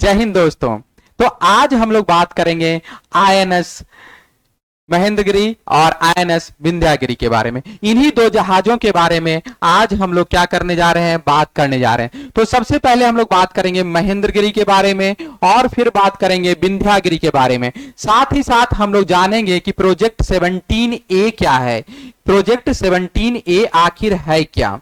जय हिंद दोस्तों। तो आज हम लोग बात करेंगे आईएनएस महेंद्रगिरी और आईएनएस विंध्यागिरी के बारे में। इन्हीं दो जहाजों के बारे में आज हम लोग क्या करने जा रहे हैं, बात करने जा रहे हैं। तो सबसे पहले हम लोग बात करेंगे महेंद्रगिरी के बारे में और फिर बात करेंगे विंध्यागिरी के बारे में। साथ ही साथ हम लोग जानेंगे कि प्रोजेक्ट 17A क्या है, प्रोजेक्ट 17A आखिर है क्या,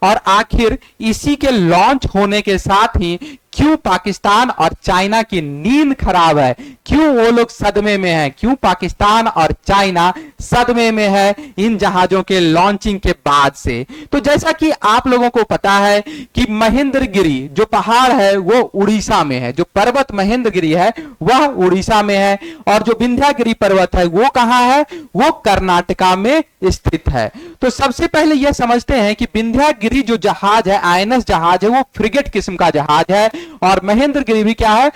और आखिर इसी के लॉन्च होने के साथ ही क्यों पाकिस्तान और चाइना की नींद खराब है, क्यों वो लोग सदमे में हैं, क्यों पाकिस्तान और चाइना सदमे में है इन जहाजों के लॉन्चिंग के बाद से। तो जैसा कि आप लोगों को पता है कि महेंद्रगिरी जो पहाड़ है वो उड़ीसा में है, जो पर्वत महेंद्रगिरी है वह उड़ीसा में है, और जो विंध्यागिरी पर्वत है वो कहां है, वो कर्नाटका में स्थित है। तो सबसे पहले यह समझते हैं कि विंध्यागिरी जो जहाज है, आईएनएस जहाज है, वो फ्रिगेट किस्म का जहाज है, और महेंद्रगिरी भी क्या है,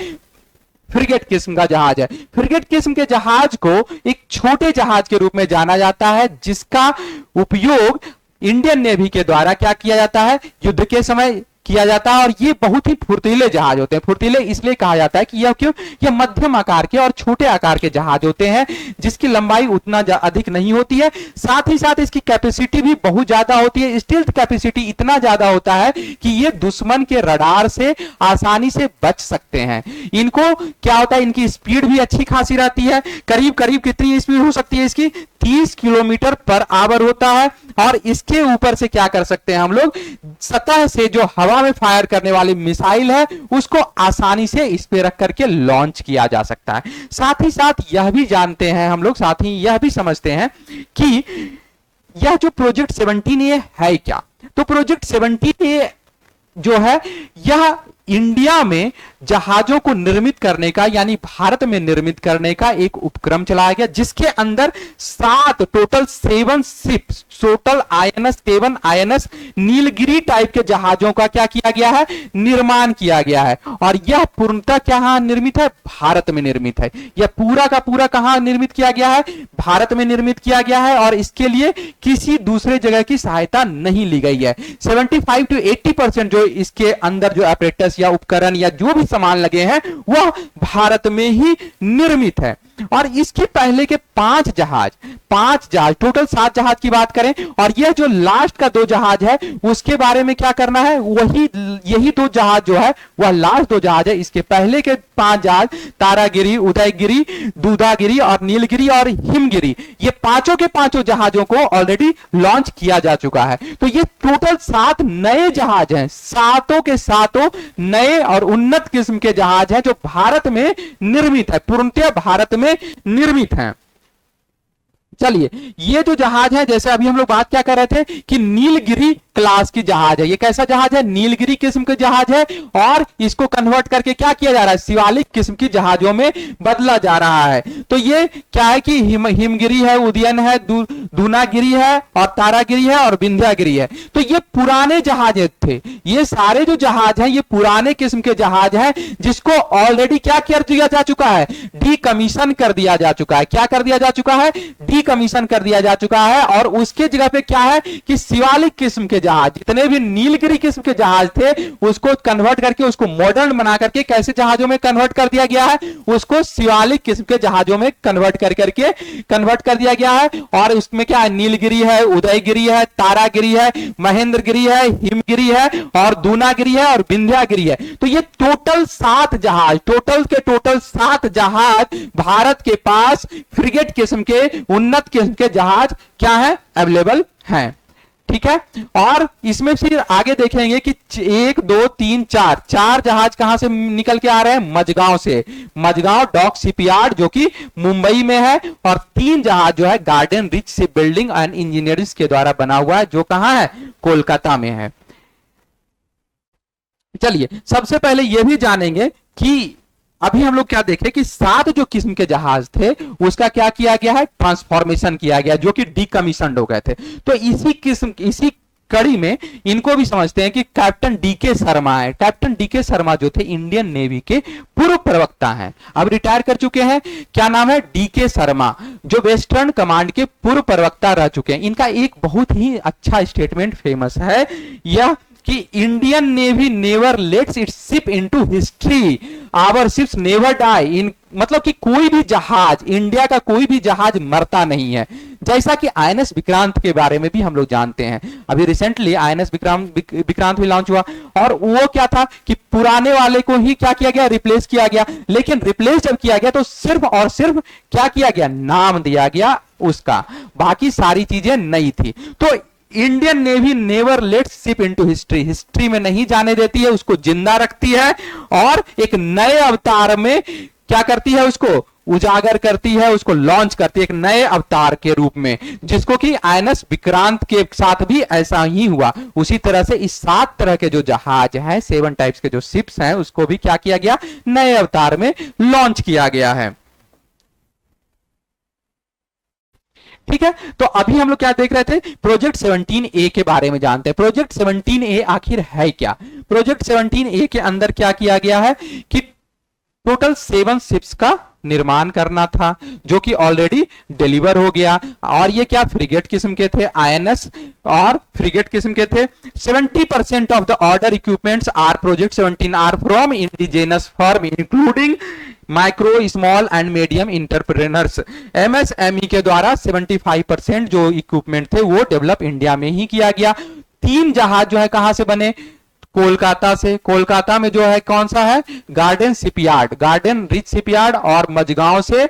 फ्रिगेट किस्म का जहाज है। फ्रिगेट किस्म के जहाज को एक छोटे जहाज के रूप में जाना जाता है, जिसका उपयोग इंडियन नेवी के द्वारा क्या किया जाता है, युद्ध के समय किया जाता है। और ये बहुत ही फुर्तीले जहाज होते हैं। फुर्तीले इसलिए कहा जाता है कि यह क्यों, यह मध्यम आकार के और छोटे आकार के जहाज होते हैं, जिसकी लंबाई उतना अधिक नहीं होती है। साथ ही साथ इसकी कैपेसिटी भी बहुत ज्यादा होती है। स्टील्थ कैपेसिटी इतना ज्यादा होता है कि ये दुश्मन के रडार से आसानी से बच सकते हैं। इनको क्या होता है, इनकी स्पीड भी अच्छी खासी रहती है। करीब करीब कितनी स्पीड हो सकती है इसकी, 30 किलोमीटर पर आवर होता है। और इसके ऊपर से क्या कर सकते हैं हम लोग, सतह से जो हवा में फायर करने वाली मिसाइल है उसको आसानी से इस पे रख करके लॉन्च किया जा सकता है। साथ ही साथ यह भी जानते हैं हम लोग, साथ ही यह भी समझते हैं कि यह जो प्रोजेक्ट 17A है क्या। तो प्रोजेक्ट 17A जो है यह इंडिया में जहाजों को निर्मित करने का, यानी भारत में निर्मित करने का एक उपक्रम चलाया गया, जिसके अंदर 7 ships, total INS 7 INS Nilgiri type के जहाजों का क्या किया गया है, निर्माण किया गया है। और यह पूर्णतः कहां निर्मित है, भारत में निर्मित है। यह पूरा का पूरा कहां निर्मित किया गया है, भारत में निर्मित किया गया है, और इसके लिए किसी दूसरे जगह की सहायता नहीं ली गई है। 75 to 80% जो इसके अंदर जो ऑपरेटर्स या उपकरण या जो भी सामान लगे हैं वह भारत में ही निर्मित है। और इसके पहले के 5 जहाज, टोटल 7 जहाज की बात करें, और यह जो लास्ट का 2 जहाज है उसके बारे में क्या करना है, यही 2 जहाज जो है वह लास्ट 2 जहाज है। इसके पहले के 5 जहाज तारागिरी, उदयगिरी, दूधागिरी और नीलगिरी और हिमगिरी, ये पांचों के पांचों जहाजों को ऑलरेडी लॉन्च किया जा चुका है। तो ये टोटल 7 नए जहाज हैं, सातों के सातों नए और उन्नत किस्म के जहाज हैं जो भारत में निर्मित है, पूर्णतः भारत में निर्मित हैं। चलिए, ये जो जहाज है, जैसे अभी हम लोग बात क्या कर रहे थे कि नीलगिरी क्लास की जहाज है। ये कैसा जहाज है, नीलगिरी किस्म के जहाज है, और इसको कन्वर्ट करके क्या किया जा रहा है, शिवालिक किस्म की जहाजों में बदला जा रहा है। तो ये क्या है कि हिमगिरी है, उदयन है, दूनागिरी है और तारागिरी है और विंध्यागिरी है। तो ये पुराने जहाज थे, ये सारे जो जहाज हैं ये पुराने किस्म के जहाज हैं, जिसको ऑलरेडी क्या कर दिया जा चुका है, डीकमीशन कर दिया जा चुका है। क्या कर दिया जा चुका है, डीकमीशन कर दिया जा चुका है। और उसके जगह पे क्या है कि शिवालिक किस्म के जहाज, जितने भी नीलगिरी किस्म के जहाज थे उसको कन्वर्ट करके, उसको मॉडर्न बना करके कैसे जहाजों में कन्वर्ट कर दिया गया है, उसको शिवालिक किस्म के जहाजों में कन्वर्ट कर दिया गया है। और उसमें क्या है, नीलगिरी है, उदयगिरी है, तारागिरी है, महेंद्रगिरी है, हिमगिरी है और दूनागिरी है और विंध्यागिरी है। तो ये टोटल 7 जहाज, टोटल 7 जहाज भारत के पास फ्रिगेट किस्म के, उन्नत किस्म के जहाज क्या है, अवेलेबल हैं। ठीक है, और इसमें फिर आगे देखेंगे कि 1 2 3 4 जहाज कहां से निकल के आ रहे हैं, मजगांव से, मजगांव डॉक शिपयार्ड जो कि मुंबई में है, और 3 जहाज जो है garden rich ship building and engineering के द्वारा बना हुआ है, जो कहां है, कोलकाता में है। चलिए, सबसे पहले यह भी जानेंगे कि अभी हम लोग क्या देख रहे हैं कि 7 जो किस्म के जहाज थे उसका क्या किया गया है, ट्रांसफॉर्मेशन किया गया, जो कि डीकमीशन्ड हो गए थे। तो इसी कड़ी में इनको भी समझते हैं कि कैप्टन डीके शर्मा है। कैप्टन डीके शर्मा जो थे इंडियन नेवी के पूर्व प्रवक्ता हैं, अब रिटायर कर चुके हैं। क्या नाम है, डीके शर्मा, जो वेस्टर्न कमांड के पूर्व प्रवक्ता रह चुके हैं। इनका एक बहुत ही अच्छा स्टेटमेंट फेमस है, यह कि Indian navy never lets its ship into history, our ships never die in, मतलब कि कोई भी जहाज, इंडिया का कोई भी जहाज मरता नहीं है। जैसा कि आईएनएस विक्रांत के बारे में भी हम लोग जानते हैं, अभी रिसेंटली आईएनएस विक्रांत भी लॉन्च हुआ, और वो क्या था कि पुराने वाले को ही क्या किया गया, रिप्लेस किया गया। लेकिन रिप्लेस जब किया गया तो सिर्फ और सिर्फ क्या किया गया, नाम दिया गया उसका, बाकी सारी चीजें नहीं थी। तो Indian navy never let's ship into history, history में नहीं जाने देती है, उसको जिंदा रखती है और एक नए अवतार में क्या करती है, उसको उजागर करती है, उसको लॉन्च करती है एक नए अवतार के रूप में, जिसको कि आईएनएस विक्रांत के साथ भी ऐसा ही हुआ। उसी तरह से इस 7 तरह के जो जहाज हैं, 7 टाइप्स के जो शिप्स हैं, उसको भी क्या किया गया, नए अवतार में लॉन्च किया गया है। ठीक है, तो अभी हम लोग क्या देख रहे थे, प्रोजेक्ट 17A के बारे में जानते हैं। प्रोजेक्ट 17A आखिर है क्या? प्रोजेक्ट 17A के अंदर क्या किया गया है कि टोटल 7 शिप्स का निर्माण करना था, जो कि ऑलरेडी डिलीवर हो गया। और ये क्या फ्रिगेट किस्म के थे, आईएनएस और फ्रिगेट किस्म के थे। 70% of the order equipments are project 17 are from indigenous firm including micro small and medium entrepreneurs. MSME के द्वारा 75% जो इक्विपमेंट थे वो डेवलप इंडिया में ही किया गया। 3 जहाज जो है कहां से बने, कोलकाता से। कोलकाता में जो है कौन सा है, garden shipyard, garden rich shipyard, और मजगांव से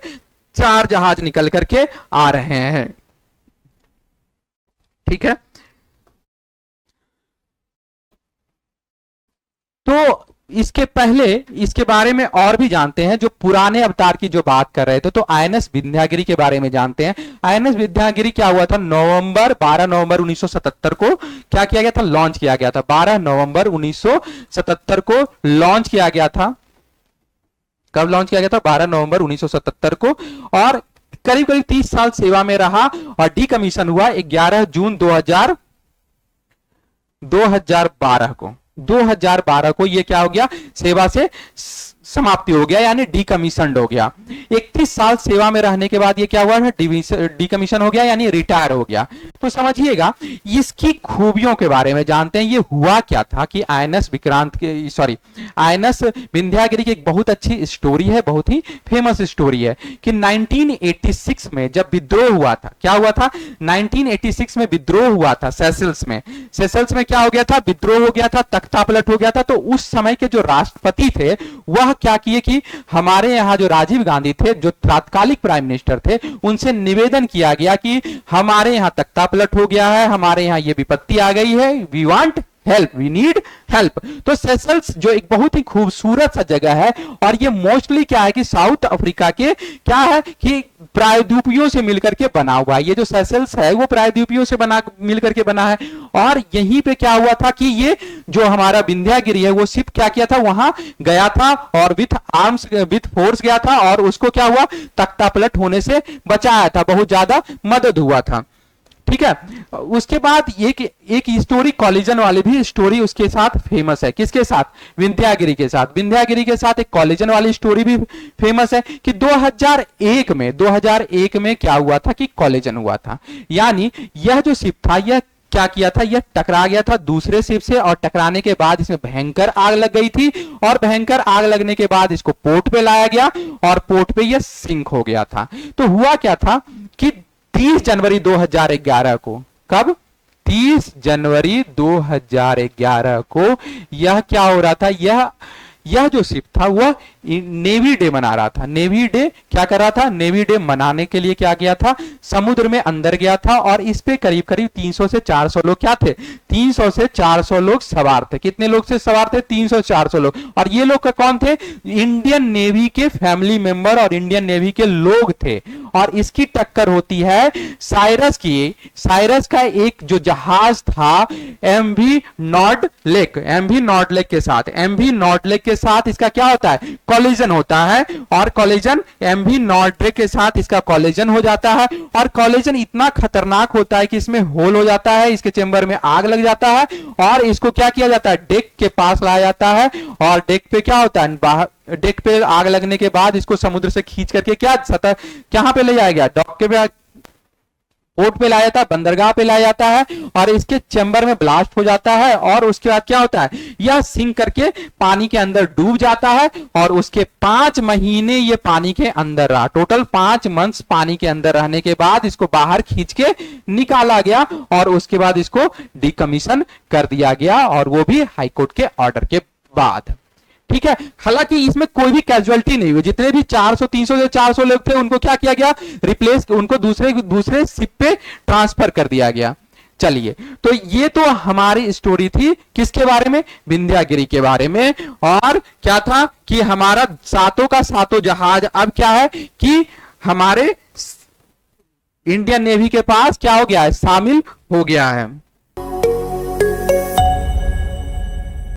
4 जहाज निकल करके आ रहे हैं। ठीक है, तो इसके पहले इसके बारे में और भी जानते हैं, जो पुराने अवतार की जो बात कर रहे थे, तो आईएनएस विंध्यागिरी के बारे में जानते हैं। आईएनएस विंध्यागिरी क्या हुआ था, 12 नवंबर 1977 को क्या किया गया था, लॉन्च किया गया था। 12 नवंबर 1977 को लॉन्च किया गया था। कब लॉन्च किया गया था, 12 नवंबर 1977 को, और करीब करीब 30 साल सेवा में रहा और डीकमीशन हुआ 11 जून 2012 को ये क्या हो गया, सेवा से समाप्ति हो गया, यानी डीकमीशन हो गया। 31 साल सेवा में रहने के बाद ये क्या हुआ, डीकमीशन हो गया, यानी रिटायर हो गया। तो समझिएगा, इसकी खूबियों के बारे में जानते हैं। ये हुआ क्या था कि आईएनएस विक्रांत के, सॉरी, आईएनएस विंध्यागिरी की एक बहुत अच्छी स्टोरी है, बहुत ही फेमस स्टोरी है कि 1986 में जब विद्रोह हुआ था, क्या हुआ था, 1986 में विद्रोह हुआ था सेशल्स में। सेशल्स में क्या हो गया था, विद्रोह हो गया था, तख्ता पलट हो गया था। तो उस समय के जो राष्ट्रपति थे वह क्या किए कि हमारे यहां जो राजीव गांधी थे, जो तत्कालिक प्राइम मिनिस्टर थे, उनसे निवेदन किया गया कि हमारे यहां तख्ता पलट हो गया है, हमारे यहां ये विपत्ति आ गई है, we want help, we need help. तो सेशल्स जो एक बहुत ही खूबसूरत सा जगह है, और ये मोस्टली क्या है कि साउथ अफ्रीका के क्या है कि प्रायद्वीपियों से मिलकर के बना हुआ है। ये जो सेशल्स है वो प्रायद्वीपियों से मिलकर के बना है। और यहीं पे क्या हुआ था कि ये जो हमारा विंध्यागिरी है वो शिप क्या किया था, वहां गया था और विथ आर्म्स विथ फोर्स गया था, और उसको क्या हुआ, तख्ता पलट होने से बचाया था, बहुत ज्यादा मदद हुआ था। ठीक है, उसके बाद एक स्टोरी कॉलिजन वाली भी स्टोरी उसके साथ फेमस है। किसके साथ, विंध्यागिरी के साथ। विंध्यागिरी के साथ एक कॉलिजन वाली स्टोरी भी फेमस है कि 2001 में क्या हुआ था कि कॉलिजन हुआ था। यानी यह जो शिप था, यह क्या किया था, यह टकरा गया था दूसरे शिप से, और टकराने के बाद इसमें भयंकर आग लग गई थी, और भयंकर आग लगने के बाद इसको पोर्ट पे लाया गया, और पोर्ट पे यह सिंक हो गया था। तो हुआ क्या था कि 30 जनवरी 2011 को, कब, 30 जनवरी 2011 को यह क्या हो रहा था, यह जो शिप था वह नेवी डे मना रहा था। नेवी डे क्या कर रहा था, नेवी डे मनाने के लिए क्या गया था, समुद्र में अंदर गया था, और इस पे करीब करीब 300 से 400 लोग क्या थे, 300 से 400 लोग सवार थे। कितने लोग से सवार थे, 300 से 400 लोग। और ये लोग का कौन थे, इंडियन नेवी के फैमिली मेंबर और इंडियन नेवी के लोग थे। और इसकी टक्कर होती है साइरस की। साइरस का एक जो जहाज था एमवी नॉर्डलेक, एमवी नॉर्डलेक के साथ, एमवी नॉर्डलेक के साथ इसका क्या होता है, कॉलिजन होता है। और कॉलिजन एमवी नॉर्डलेक के साथ इसका कॉलिजन हो जाता है, और कॉलिजन इतना खतरनाक होता है कि इसमें होल हो जाता है, इसके चेंबर में आग लग जाता है, और इसको क्या किया जाता है, डेक के पास लाया जाता है। और डेक पे क्या होता है, बाहर डेक पे आग लगने के बाद इसको समुद्र से खींच करके क्या सतह कहां पे ले जाया गया, डॉक के पे पोर्ट पे लाया जाता है, बंदरगाह पे लाया जाता है और इसके चैम्बर में ब्लास्ट हो जाता है और उसके बाद क्या होता है, यह सिंक करके पानी के अंदर डूब जाता है और उसके 5 महीने ये पानी के अंदर रहा। टोटल 5 मंथ्स पानी के अंदर रहने के बाद इसको बाहर खींच के निकाला गया और उसके बाद इसको डिकमीशन कर दिया गया, और वो भी हाईकोर्ट के ऑर्डर के बाद। ठीक है, हालांकि इसमें कोई भी कैजुअलिटी नहीं हुई। जितने भी 400 300 से 400 लोग थे उनको क्या किया गया, रिप्लेस, उनको दूसरे शिप पे ट्रांसफर कर दिया गया। चलिए, तो ये तो हमारी स्टोरी थी किसके बारे में, विंध्यागिरी के बारे में। और क्या था कि हमारा सातों का सातों जहाज अब क्या है कि हमारे इंडियन नेवी के पास क्या हो गया है, शामिल हो गया है।